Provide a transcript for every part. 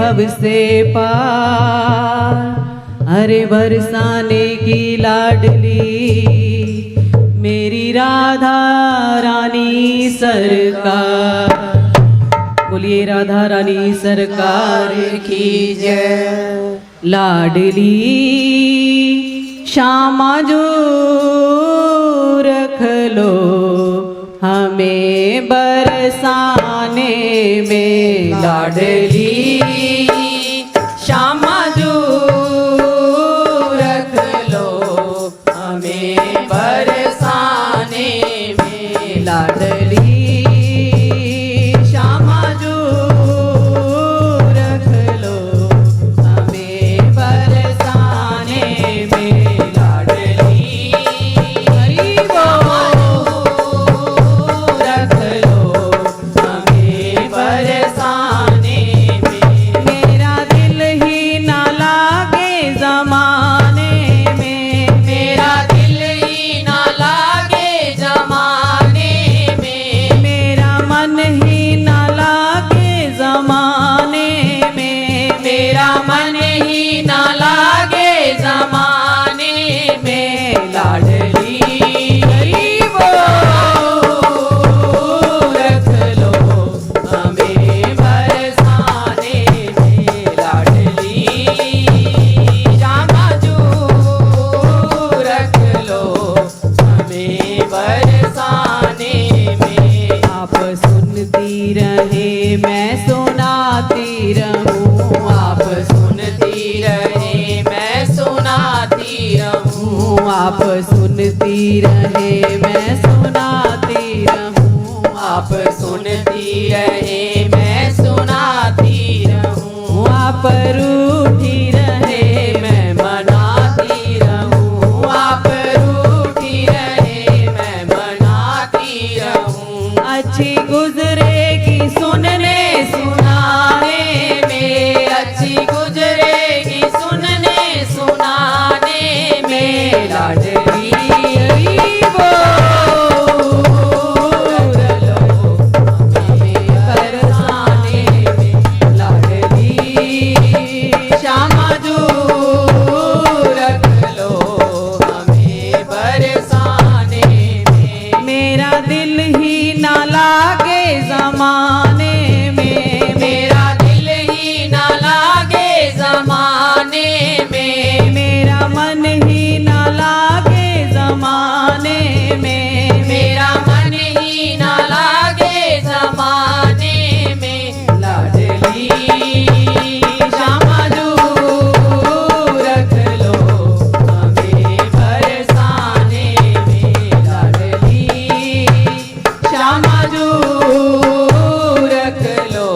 भव से पार, अरे बरसाने की लाडली मेरी राधा रानी सरकार। बोलिए राधा रानी सरकार की जय। लाडली श्यामा जो रख लो हमें बरसाने में, लाडली श्यामा जो रख लो हमें बरसाने में, लाडली श्यामा जो रख लो हमें बरसाने में, लाडली हरि रख लो हमें बरसाने में। मेरा दिल ही ना लागे जमाने में, मेरा दिल ही ना लागे जमाने में, मेरा मन ही ना लागे जमाने में, मेरा मन ही ना लागे जमाने में, लाडली रख लो हमें बरसाने में, लाडली श्यामा जो रख लो हमें बरसाने में। आप सुनती रहे मैं सुनाती रहूं, आप सुनती रहे मैं सुनाती रहूं, आप सुनती रहे मैं सुनाती रहूं, आप सुनती रहे मैं सुनाती रहूं, आप रूठी रहे मैं मनाती रहूं, आप रूठी रहे मैं मनाती रहूं। अच्छी गुजरेगी सुनने सुनाने में, अच्छी गुजरेगी सुनने सुनाने में, लाडली रख लो हमें बरसाने में, लाडली श्यामा जो रख लो हमें बरसाने में। मेरा दिल ही ना लागे जमाने में, मेरा दिल ही ना लागे जमाने में, मेरा मन ही ना लागे जमाने में, मेरा मन ही ना लागे जमाने में, लाडली श्यामा जो रख लो हमें बरसाने में, लाडली श्यामा जो रख लो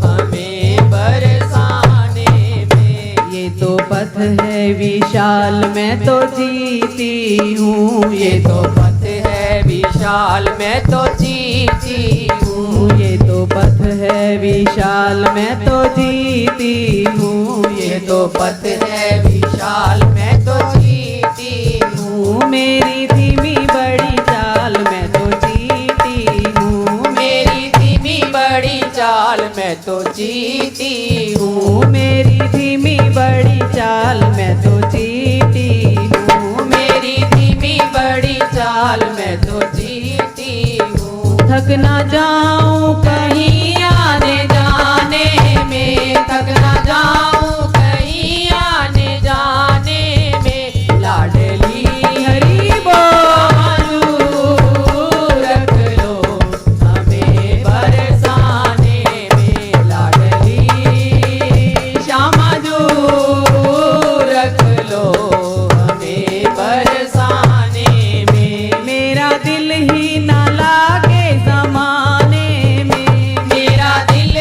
हमें बरसाने में। ये तो पथ है विशाल मैं तो जीती हूँ, ये तो पथ है विशाल मैं तो जीती हूँ, ये तो पथ है विशाल मैं तो जीती हूँ, ये तो पथ है विशाल मैं तो जीती हूँ। मेरी धीमी बड़ी चाल मैं तो जीती हूँ, मेरी धीमी बड़ी चाल मैं तो जीती हूँ, मेरी धीमी बड़ी चाल मैं तो जीती हूँ, मेरी धीमी बड़ी चाल मैं तो जीती हूँ। थक ना जाऊं कहीं आने जाने में, थक ना जाऊं कहीं आने जाने में, लाडली हरि रख लो हमें बरसाने में, लाडली श्यामा जो रख लो हमें बरसाने में। मेरा दिल ही ना लागे जमाने में, मेरा दिल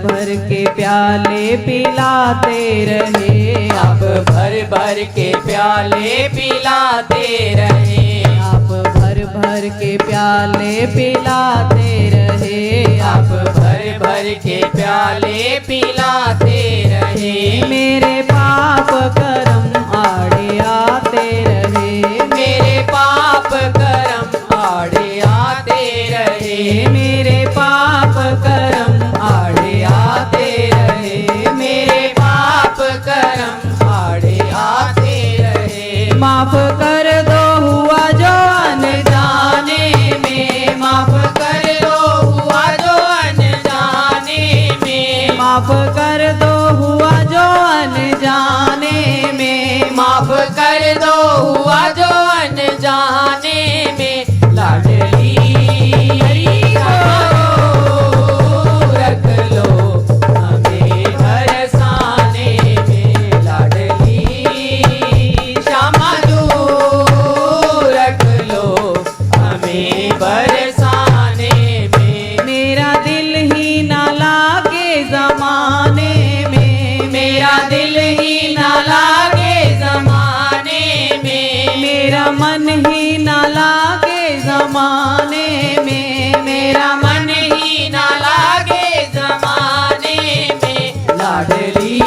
भर के प्याले पिलाते रहे, आप भर भर के प्याले पिलाते रहे, आप भर भर के प्याले पिलाते रहे, आप भर भर के प्याले पिलाते रहे। मेरे पाप कर्म आड़े आते रहे, मेरे पाप कर्म आड़े आते रहे, मेरे पाप कर्म आड़े आते रहे, मेरे पाप कर्म आड़े आते रहे। माफ कर दो हुआ जो अनजाने में, माफ कर दो हुआ जो अनजाने में, माफ कर दो हुआ जो अनजाने में, माफ कर दो हुआ जो अनजाने में। लाडली रख लो हमें बरसाने में, लाडली श्यामा दूर रख लो हमें बरसाने में। मेरा दिल ही ना लागे जमाने में, मेरा दिल ही ना लागे जमाने में, मेरा मन ही ना लागे जमाने में, मेरा मन ही ना लागे जमाने में। लाडली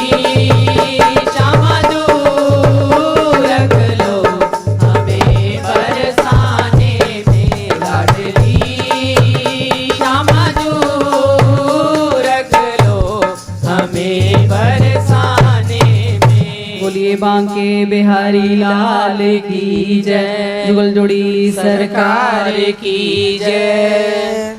श्यामा दूर रख लो हमें बरसाने में, लाडली श्यामा दूर रख लो हमें बरसाने में। बोलिए बांके बिहारी लाल की जय, जुगल जोड़ी सरकार सरकार की जय।